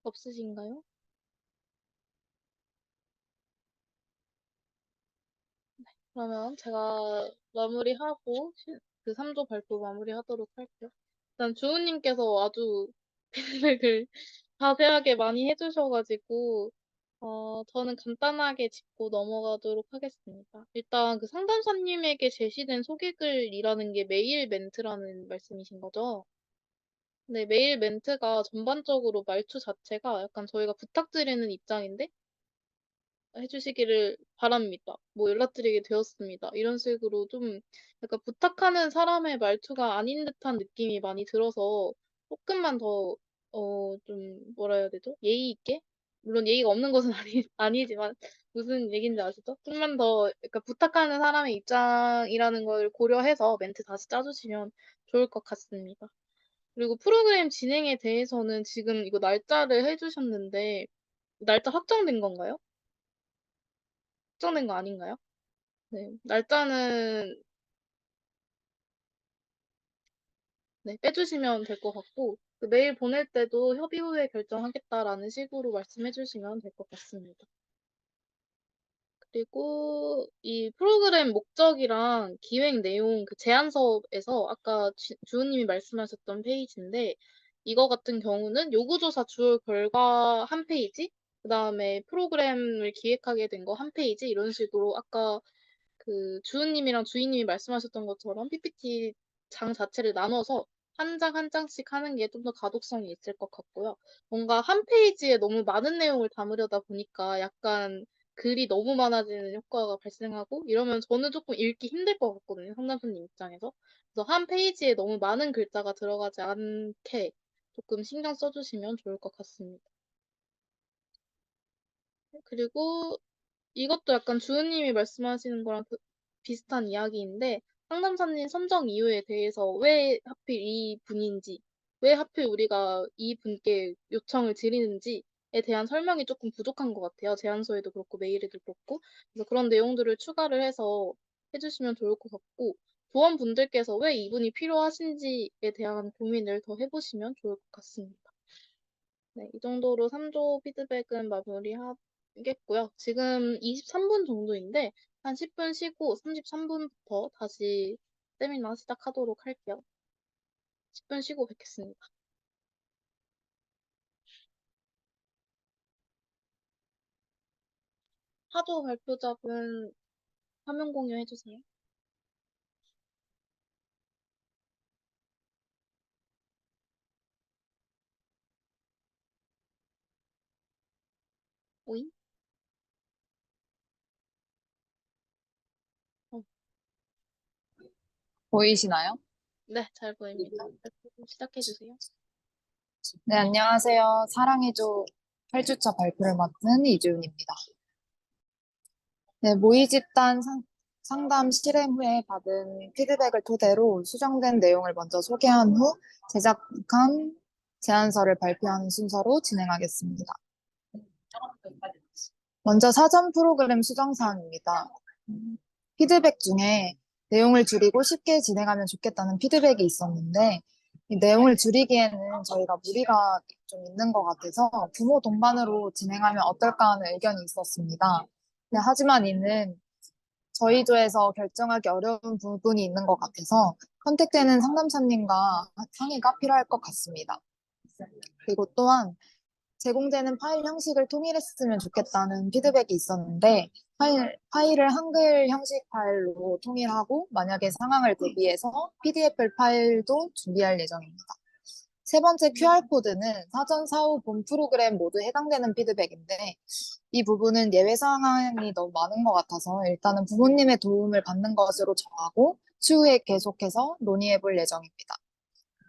없으신가요? 그러면 제가 마무리하고 그 3조 발표 마무리하도록 할게요. 일단 주우님께서 아주 피드백을 자세하게 많이 해주셔가지고 저는 간단하게 짚고 넘어가도록 하겠습니다. 일단 그 상담사님에게 제시된 소개글이라는 게 메일 멘트라는 말씀이신 거죠? 네, 메일 멘트가 전반적으로 말투 자체가 약간 저희가 부탁드리는 입장인데 해주시기를 바랍니다. 뭐 연락드리게 되었습니다. 이런 식으로 좀 약간 부탁하는 사람의 말투가 아닌 듯한 느낌이 많이 들어서 조금만 더 좀 뭐라 해야 되죠? 예의 있게? 물론 예의가 없는 것은 아니지만 무슨 얘기인지 아시죠? 좀만 더 그러니까 부탁하는 사람의 입장이라는 걸 고려해서 멘트 다시 짜주시면 좋을 것 같습니다. 그리고 프로그램 진행에 대해서는 지금 이거 날짜를 해주셨는데 날짜 확정된 건가요? 확정된 거 아닌가요? 네, 날짜는 네, 빼주시면 될 것 같고 그 메일 보낼 때도 협의 후에 결정하겠다라는 식으로 말씀해 주시면 될 것 같습니다. 그리고 이 프로그램 목적이랑 기획 내용 그 제안서에서 아까 주호님이 말씀하셨던 페이지인데 이거 같은 경우는 요구조사 주요 결과 한 페이지, 그 다음에 프로그램을 기획하게 된 거 한 페이지 이런 식으로 아까 그 주은님이랑 주희님이 말씀하셨던 것처럼 PPT 장 자체를 나눠서 한 장 한 장씩 하는 게 좀 더 가독성이 있을 것 같고요. 뭔가 한 페이지에 너무 많은 내용을 담으려다 보니까 약간 글이 너무 많아지는 효과가 발생하고 이러면 저는 조금 읽기 힘들 것 같거든요. 상담소님 입장에서. 그래서 한 페이지에 너무 많은 글자가 들어가지 않게 조금 신경 써주시면 좋을 것 같습니다. 그리고 이것도 약간 주은님이 말씀하시는 거랑 비슷한 이야기인데 상담사님 선정 이유에 대해서 왜 하필 이 분인지, 왜 하필 우리가 이 분께 요청을 드리는지에 대한 설명이 조금 부족한 것 같아요. 제안서에도 그렇고 메일에도 그렇고. 그래서 그런 내용들을 추가를 해서 해주시면 좋을 것 같고 조원분들께서 왜 이분이 필요하신지에 대한 고민을 더 해보시면 좋을 것 같습니다. 네, 이 정도로 3조 피드백은 마무리하겠고요. 지금 23분 정도인데 한 10분 쉬고 33분부터 다시 세미나 시작하도록 할게요. 10분 쉬고 뵙겠습니다. 하도 발표자분 화면 공유해주세요. 오잉? 보이시나요? 네, 잘 보입니다. 발표 시작해주세요. 네, 안녕하세요. 사랑해줘 8주차 발표를 맡은 이주은입니다. 네, 모의 집단 상담 실행 후에 받은 피드백을 토대로 수정된 내용을 먼저 소개한 후 제작한 제안서를 발표하는 순서로 진행하겠습니다. 먼저 사전 프로그램 수정 사항입니다. 피드백 중에 내용을 줄이고 쉽게 진행하면 좋겠다는 피드백이 있었는데 이 내용을 줄이기에는 저희가 무리가 좀 있는 것 같아서 부모 동반으로 진행하면 어떨까 하는 의견이 있었습니다. 네, 하지만 이는 저희 조에서 결정하기 어려운 부분이 있는 것 같아서 컨택되는 상담사님과 상의가 필요할 것 같습니다. 그리고 또한 제공되는 파일 형식을 통일했으면 좋겠다는 피드백이 있었는데 파일을 한글 형식 파일로 통일하고 만약에 상황을 대비해서 PDF 파일도 준비할 예정입니다. 세 번째 QR코드는 사전 사후 본 프로그램 모두 해당되는 피드백인데 이 부분은 예외 상황이 너무 많은 것 같아서 일단은 부모님의 도움을 받는 것으로 정하고 추후에 계속해서 논의해 볼 예정입니다.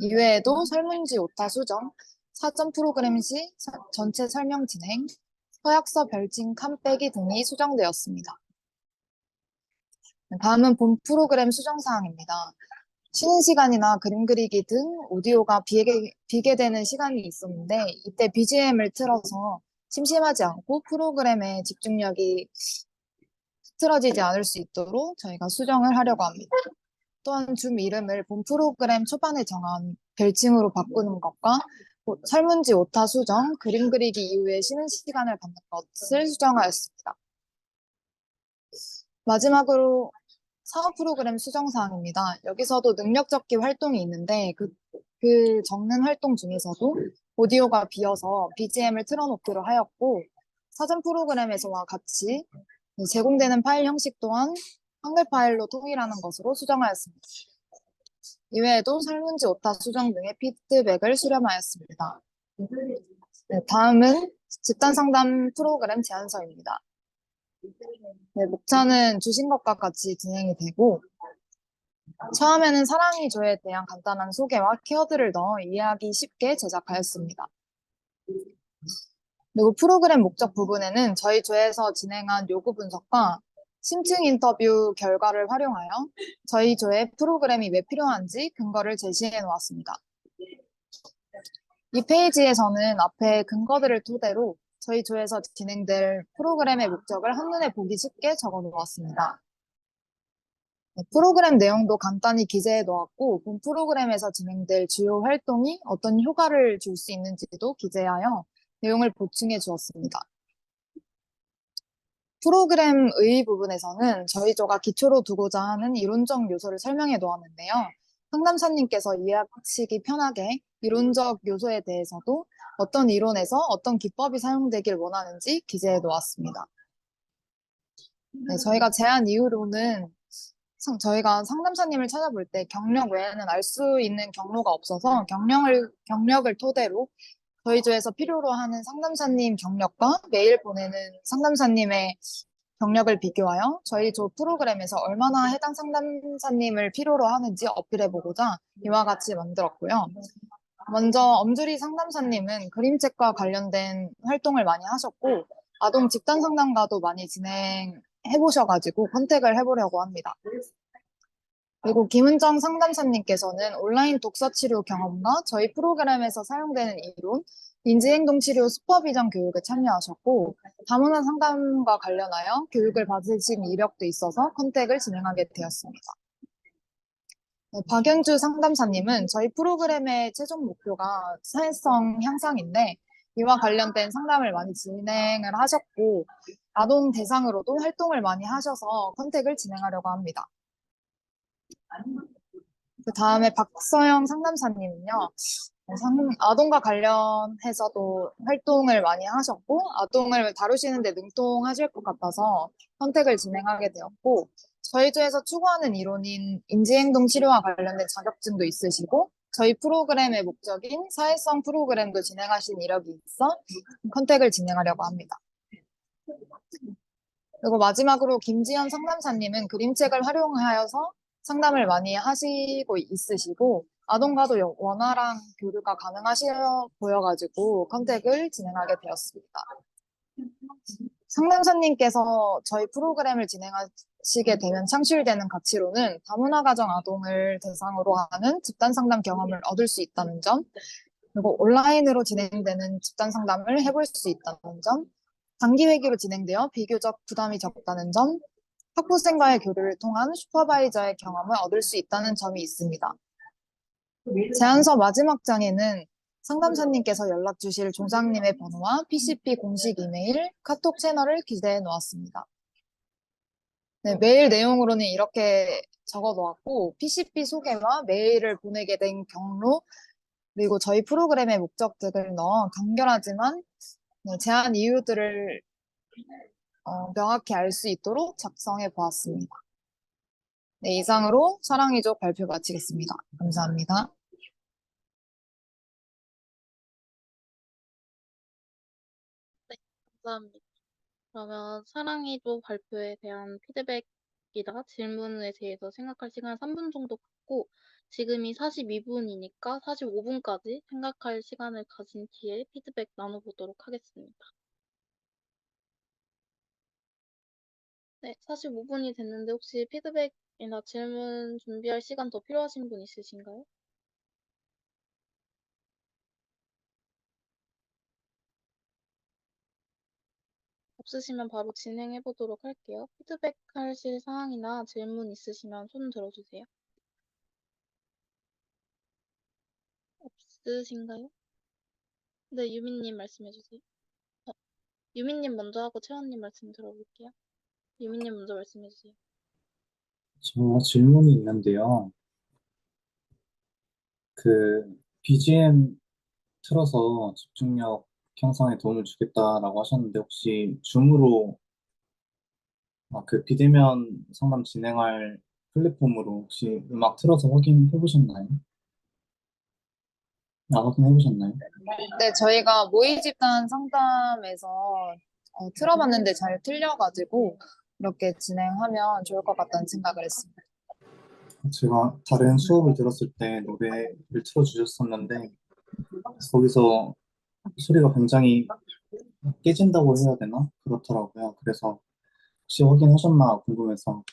이외에도 설문지 오타 수정, 사전 프로그램 시 전체 설명 진행, 서약서 별칭 칸 빼기 등이 수정되었습니다. 다음은 본 프로그램 수정 사항입니다. 쉬는 시간이나 그림 그리기 등 오디오가 비게 되는 시간이 있었는데 이때 BGM을 틀어서 심심하지 않고 프로그램에 집중력이 흐트러지지 않을 수 있도록 저희가 수정을 하려고 합니다. 또한 줌 이름을 본 프로그램 초반에 정한 별칭으로 바꾸는 것과 설문지 오타 수정, 그림 그리기 이후에 쉬는 시간을 갖는 것을 수정하였습니다. 마지막으로 사업 프로그램 수정 사항입니다. 여기서도 능력 적기 활동이 있는데 그 적는 활동 중에서도 오디오가 비어서 BGM을 틀어놓기로 하였고 사전 프로그램에서와 같이 제공되는 파일 형식 또한 한글 파일로 통일하는 것으로 수정하였습니다. 이외에도 설문지 오타 수정 등의 피드백을 수렴하였습니다. 네, 다음은 집단 상담 프로그램 제안서입니다. 네, 목차는 주신 것과 같이 진행이 되고 처음에는 사랑이 조에 대한 간단한 소개와 키워드를 넣어 이해하기 쉽게 제작하였습니다. 그리고 프로그램 목적 부분에는 저희 조에서 진행한 요구 분석과 심층 인터뷰 결과를 활용하여 저희 조에 프로그램이 왜 필요한지 근거를 제시해 놓았습니다. 이 페이지에서는 앞에 근거들을 토대로 저희 조에서 진행될 프로그램의 목적을 한눈에 보기 쉽게 적어 놓았습니다. 프로그램 내용도 간단히 기재해 놓았고, 본 프로그램에서 진행될 주요 활동이 어떤 효과를 줄 수 있는지도 기재하여 내용을 보충해 주었습니다. 프로그램의 부분에서는 저희 조가 기초로 두고자 하는 이론적 요소를 설명해 놓았는데요. 상담사님께서 이해하시기 편하게 이론적 요소에 대해서도 어떤 이론에서 어떤 기법이 사용되길 원하는지 기재해 놓았습니다. 네, 저희가 제안 이후로는 저희가 상담사님을 찾아볼 때 경력 외에는 알 수 있는 경로가 없어서 경력을 토대로 저희 조에서 필요로 하는 상담사님 경력과 매일 보내는 상담사님의 경력을 비교하여 저희 조 프로그램에서 얼마나 해당 상담사님을 필요로 하는지 어필해보고자 이와 같이 만들었고요. 먼저 엄주리 상담사님은 그림책과 관련된 활동을 많이 하셨고 아동 집단 상담과도 많이 진행해보셔가지고 컨택을 해보려고 합니다. 그리고 김은정 상담사님께서는 온라인 독서 치료 경험과 저희 프로그램에서 사용되는 이론, 인지행동 치료 슈퍼비전 교육에 참여하셨고 다문화 상담과 관련하여 교육을 받으신 이력도 있어서 컨택을 진행하게 되었습니다. 네, 박영주 상담사님은 저희 프로그램의 최종 목표가 사회성 향상인데 이와 관련된 상담을 많이 진행을 하셨고 아동 대상으로도 활동을 많이 하셔서 컨택을 진행하려고 합니다. 그 다음에 박서영 상담사님은요, 아동과 관련해서도 활동을 많이 하셨고, 아동을 다루시는데 능통하실 것 같아서 선택을 진행하게 되었고, 저희 조에서 추구하는 이론인 인지행동 치료와 관련된 자격증도 있으시고, 저희 프로그램의 목적인 사회성 프로그램도 진행하신 이력이 있어 컨택을 진행하려고 합니다. 그리고 마지막으로 김지연 상담사님은 그림책을 활용하여서 상담을 많이 하시고 있으시고 아동과도 원활한 교류가 가능하시어 보여가지고 컨택을 진행하게 되었습니다. 상담사님께서 저희 프로그램을 진행하시게 되면 창출되는 가치로는 다문화 가정 아동을 대상으로 하는 집단 상담 경험을 얻을 수 있다는 점, 그리고 온라인으로 진행되는 집단 상담을 해볼 수 있다는 점, 단기 회기로 진행되어 비교적 부담이 적다는 점, 학부생과의 교류를 통한 슈퍼바이저의 경험을 얻을 수 있다는 점이 있습니다. 제안서 마지막 장에는 상담사님께서 연락 주실 종사님의 번호와 PCP 공식 이메일, 카톡 채널을 기재해 놓았습니다. 네, 메일 내용으로는 이렇게 적어 놓았고 PCP 소개와 메일을 보내게 된 경로, 그리고 저희 프로그램의 목적 등을 넣어 간결하지만 제안 이유들을 명확히 알 수 있도록 작성해 보았습니다. 네, 이상으로 사랑이족 발표 마치겠습니다. 감사합니다. 감사합니다. 그러면 사랑이도 발표에 대한 피드백이나 질문에 대해서 생각할 시간 3분 정도 갖고 지금이 42분이니까 45분까지 생각할 시간을 가진 뒤에 피드백 나눠보도록 하겠습니다. 네, 45분이 됐는데 혹시 피드백이나 질문 준비할 시간 더 필요하신 분 있으신가요? 없으시면 바로 진행해 보도록 할게요. 피드백 하실 사항이나 질문 있으시면 손 들어주세요. 없으신가요? 네, 유민님 말씀해 주세요. 유민님 먼저 하고 채원님 말씀 들어볼게요. 유민님 먼저 말씀해 주세요. 저 질문이 있는데요. 그 BGM 틀어서 집중력 향상에 도움을 주겠다라고 하셨는데 혹시 줌으로 그 비대면 상담 진행할 플랫폼으로 혹시 음악 틀어서 확인해 보셨나요? 확인해 보셨나요? 네, 저희가 모의 집단 상담에서 틀어봤는데 잘 틀려가지고 이렇게 진행하면 좋을 것 같다는 생각을 했습니다. 제가 다른 수업을 들었을 때 노래를 틀어주셨었는데 거기서 소리가 굉장히 깨진다고 해야 되나? 그렇더라고요. 그래서 혹시 확인하셨나 궁금해서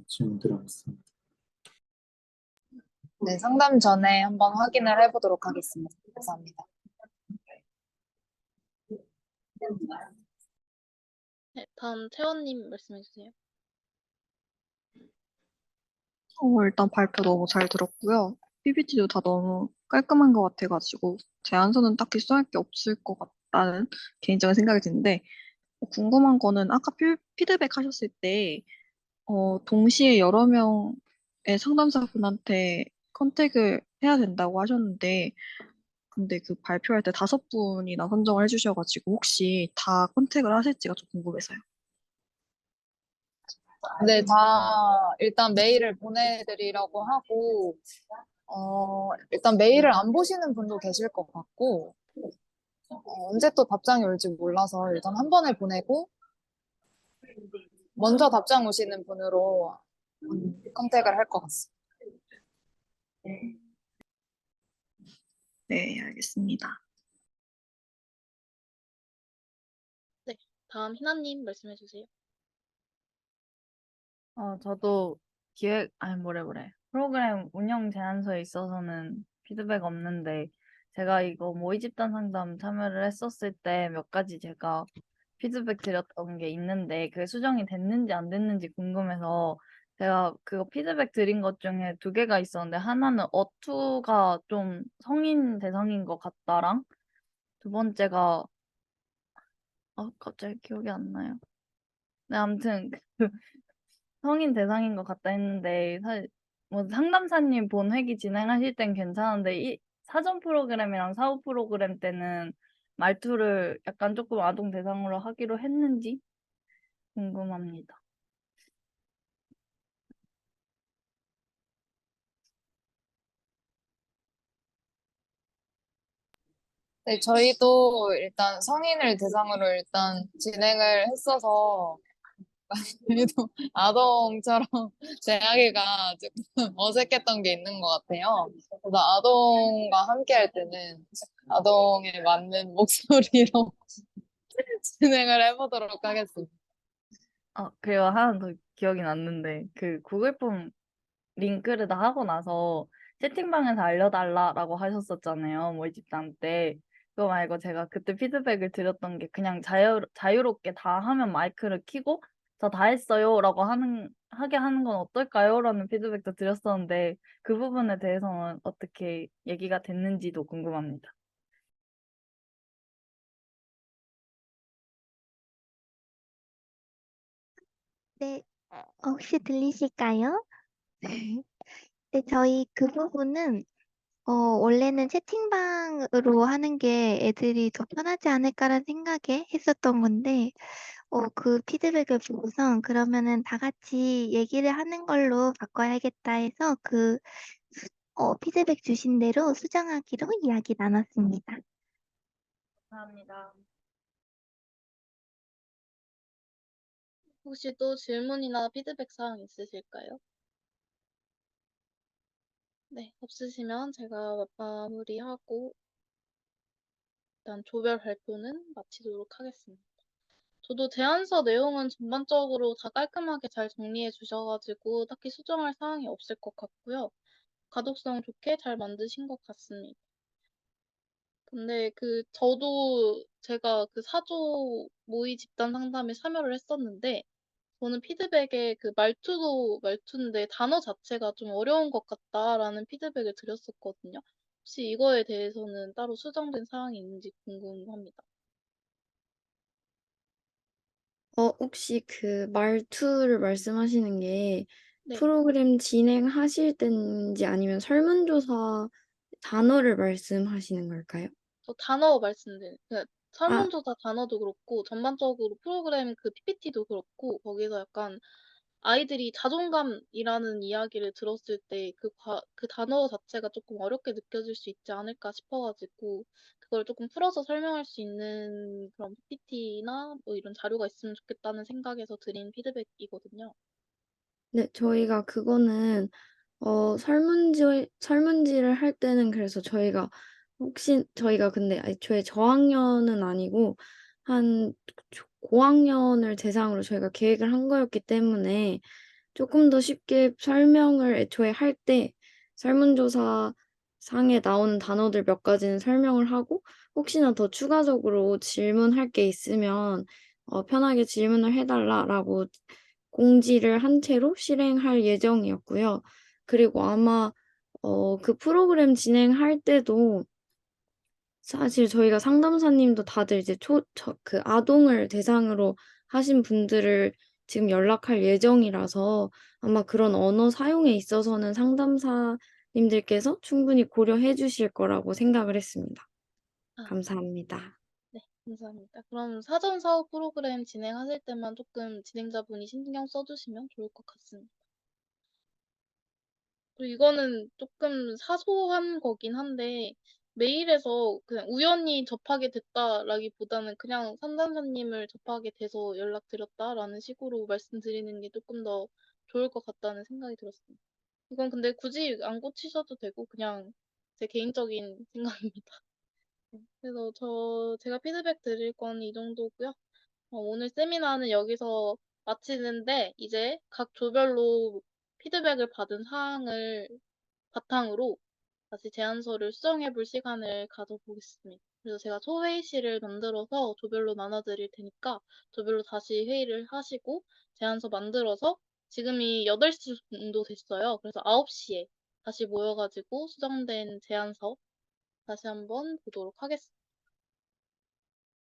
질문 드려봤습니다. 네, 상담 전에 한번 확인을 해보도록 하겠습니다. 감사합니다. 네, 다음 채원님 말씀해 주세요. 일단 발표 너무 잘 들었고요. PPT도 다 너무 깔끔한 것 같아가지고 제안서는 딱히 써야 할 게 없을 것 같다는 개인적인 생각이 드는데 궁금한 거는 아까 피드백 하셨을 때 동시에 여러 명의 상담사분한테 컨택을 해야 된다고 하셨는데 근데 그 발표할 때 5분이나 선정을 해주셔가지고 혹시 다 컨택을 하실지가 좀 궁금해서요. 네, 다 일단 메일을 보내드리려고 하고, 일단 메일을 안 보시는 분도 계실 것 같고, 언제 또 답장이 올지 몰라서 일단 한 번에 보내고, 먼저 답장 오시는 분으로 컨택을 할 것 같습니다. 네, 알겠습니다. 네, 다음 희나님 말씀해 주세요. 저도 뭐래. 프로그램 운영 제안서에 있어서는 피드백 없는데, 제가 이거 모의 집단 상담 참여를 했었을 때 몇 가지 제가 피드백 드렸던 게 있는데, 그게 수정이 됐는지 안 됐는지 궁금해서, 제가 그거 피드백 드린 것 중에 2개가 있었는데, 하나는 어투가 좀 성인 대상인 것 같다랑, 2번째가, 갑자기 기억이 안 나요. 네, 아무튼, 성인 대상인 것 같다 했는데 사실 뭐 상담사님 본 회기 진행하실 땐 괜찮은데 이 사전 프로그램이랑 사후 프로그램 때는 말투를 약간 조금 아동 대상으로 하기로 했는지 궁금합니다. 네, 저희도 일단 성인을 대상으로 일단 진행을 했어서, 그래도 아동처럼 대하기가 조금 어색했던 게 있는 것 같아요. 그래서 아동과 함께 할 때는 아동에 맞는 목소리로 진행을 해보도록 하겠습니다. 그리고 하나 더 기억이 났는데 그 구글 폼 링크를 다 하고 나서 채팅방에서 알려달라라고 하셨었잖아요. 모의 집단 때. 그거 말고 제가 그때 피드백을 드렸던 게 그냥 자유롭게 다 하면 마이크를 켜고 저 다 했어요라고 하게 하는 건 어떨까요? 라는 피드백도 드렸었는데 그 부분에 대해서는 어떻게 얘기가 됐는지도 궁금합니다. 네, 혹시 들리실까요? 네, 저희 그 부분은 원래는 채팅방으로 하는 게 애들이 더 편하지 않을까라는 생각에 했었던 건데, 그 피드백을 보고선 그러면은 다 같이 얘기를 하는 걸로 바꿔야겠다 해서 피드백 주신 대로 수정하기로 이야기 나눴습니다. 감사합니다. 혹시 또 질문이나 피드백 사항 있으실까요? 네, 없으시면 제가 마무리하고 일단 조별 발표는 마치도록 하겠습니다. 저도 제안서 내용은 전반적으로 다 깔끔하게 잘 정리해 주셔가지고 딱히 수정할 사항이 없을 것 같고요. 가독성 좋게 잘 만드신 것 같습니다. 근데 저도 제가 그 사조 모의 집단 상담에 참여를 했었는데, 저는 피드백에 그 말투도 말투인데 단어 자체가 좀 어려운 것 같다라는 피드백을 드렸었거든요. 혹시 이거에 대해서는 따로 수정된 사항이 있는지 궁금합니다. 혹시 그 말투를 말씀하시는 게 네, 프로그램 진행하실 때인지 아니면 설문조사 단어를 말씀하시는 걸까요? 저 단어 말씀드린, 아, 설문조사 단어도 그렇고, 전반적으로 프로그램 그 PPT도 그렇고, 거기서 약간 아이들이 자존감이라는 이야기를 들었을 때 그 단어 자체가 조금 어렵게 느껴질 수 있지 않을까 싶어가지고, 그걸 조금 풀어서 설명할 수 있는 그런 PPT나 뭐 이런 자료가 있으면 좋겠다는 생각에서 드린 피드백이거든요. 네, 저희가 그거는 설문지를 할 때는 그래서 저희가 근데 애초에 저학년은 아니고 한 고학년을 대상으로 저희가 계획을 한 거였기 때문에 조금 더 쉽게 설명을 애초에 할 때 설문조사 상에 나오는 단어들 몇 가지는 설명을 하고 혹시나 더 추가적으로 질문할 게 있으면 편하게 질문을 해달라라고 공지를 한 채로 실행할 예정이었고요. 그리고 아마 그 프로그램 진행할 때도 사실 저희가 상담사님도 다들 이제 그 아동을 대상으로 하신 분들을 지금 연락할 예정이라서 아마 그런 언어 사용에 있어서는 상담사님들께서 충분히 고려해 주실 거라고 생각을 했습니다. 아, 감사합니다. 네, 감사합니다. 그럼 사전 사후 프로그램 진행하실 때만 조금 진행자분이 신경 써주시면 좋을 것 같습니다. 그리고 이거는 조금 사소한 거긴 한데 메일에서 그냥 우연히 접하게 됐다라기보다는 그냥 상담사님을 접하게 돼서 연락드렸다라는 식으로 말씀드리는 게 조금 더 좋을 것 같다는 생각이 들었습니다. 이건 근데 굳이 안 고치셔도 되고 그냥 제 개인적인 생각입니다. 네, 그래서 제가 피드백 드릴 건 이 정도고요. 오늘 세미나는 여기서 마치는데 이제 각 조별로 피드백을 받은 사항을 바탕으로 다시 제안서를 수정해 볼 시간을 가져보겠습니다. 그래서 제가 소회의실을 만들어서 조별로 나눠드릴 테니까 조별로 다시 회의를 하시고 제안서 만들어서 지금이 8시 정도 됐어요. 그래서 9시에 다시 모여가지고 수정된 제안서 다시 한번 보도록 하겠습니다.